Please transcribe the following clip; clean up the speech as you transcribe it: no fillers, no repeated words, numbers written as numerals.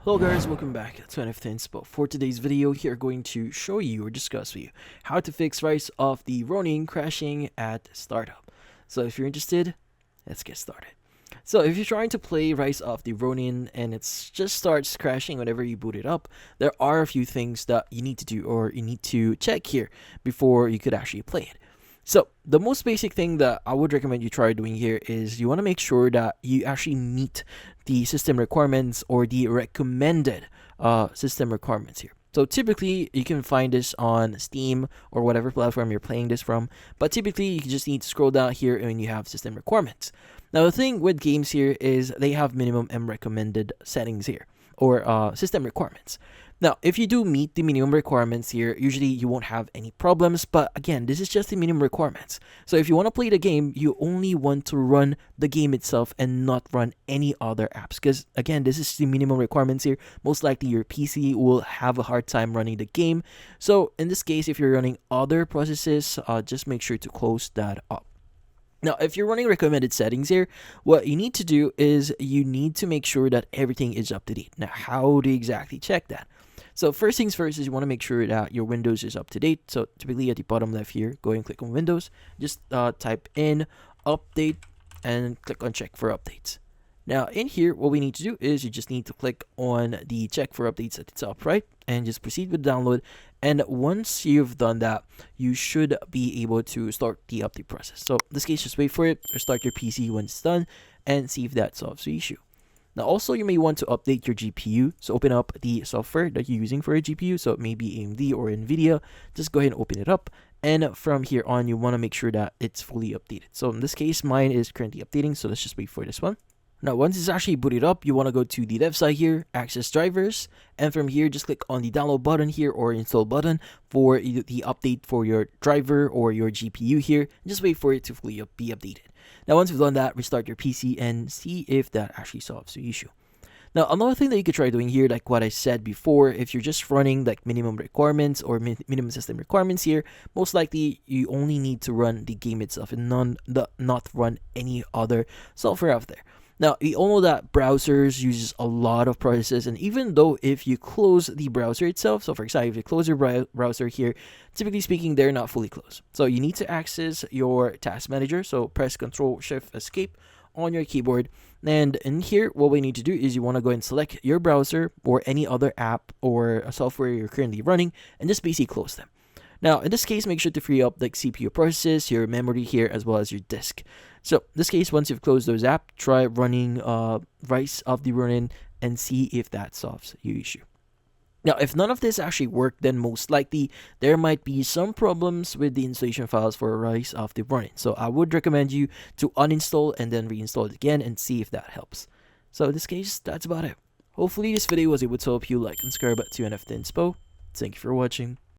Hello guys, welcome back to NFT Inspo. For today's video, here are going to show you or discuss with you how to fix Rise of the Ronin crashing at startup. So if you're interested, let's get started. So if you're trying to play Rise of the Ronin and it just starts crashing whenever you boot it up, there are a few things that you need to do or you need to check here before you could actually play it. So the most basic thing that I would recommend you try doing here is you want to make sure that you actually meet the system requirements or the recommended system requirements here. So typically you can find this on Steam or whatever platform you're playing this from, but typically you just need to scroll down here and you have system requirements. Now the thing with games here is they have minimum and recommended settings here or system requirements. Now, if you do meet the minimum requirements here, usually you won't have any problems, but again, this is just the minimum requirements. So if you want to play the game, you only want to run the game itself and not run any other apps, because again, this is the minimum requirements here. Most likely your PC will have a hard time running the game. So in this case, if you're running other processes, just make sure to close that up. Now, if you're running recommended settings here, what you need to do is you need to make sure that everything is up to date. Now, how do you exactly check that? So first things first is you want to make sure that your Windows is up to date. So typically at the bottom left here, go and click on Windows. Just type in update and click on check for updates. Now in here, what we need to do is you just need to click on the check for updates at the top right and just proceed with download. And once you've done that, you should be able to start the update process. So in this case, just wait for it or start your PC when it's done and see if that solves the issue. Now also you may want to update your GPU. So open up the software that you're using for a GPU. So it may be AMD or NVIDIA. Just go ahead and open it up. And from here on, you want to make sure that it's fully updated. So in this case, mine is currently updating. So let's just wait for this one. Now, once it's actually booted up, you want to go to the left side here, access drivers, and from here, just click on the download button here or install button for the update for your driver or your GPU here. And just wait for it to fully be updated. Now, once you've done that, restart your PC and see if that actually solves the issue. Now, another thing that you could try doing here, like what I said before, if you're just running like minimum requirements or minimum system requirements here, most likely you only need to run the game itself and not run any other software out there. Now, we all know that browsers uses a lot of processes, and even though if you close the browser itself, so for example, if you close your browser here, typically speaking, they're not fully closed. So you need to access your task manager, so press Ctrl Shift Escape on your keyboard, and in here, what we need to do is you want to go and select your browser or any other app or a software you're currently running, and just basically close them. Now, in this case, make sure to free up like CPU processes, your memory here, as well as your disk. So, in this case, once you've closed those apps, try running Rise of the Ronin and see if that solves your issue. Now, if none of this actually worked, then most likely there might be some problems with the installation files for Rise of the Ronin. So, I would recommend you to uninstall and then reinstall it again and see if that helps. So, in this case, that's about it. Hopefully, this video was able to help you. Like and subscribe to NFT Inspo. Thank you for watching.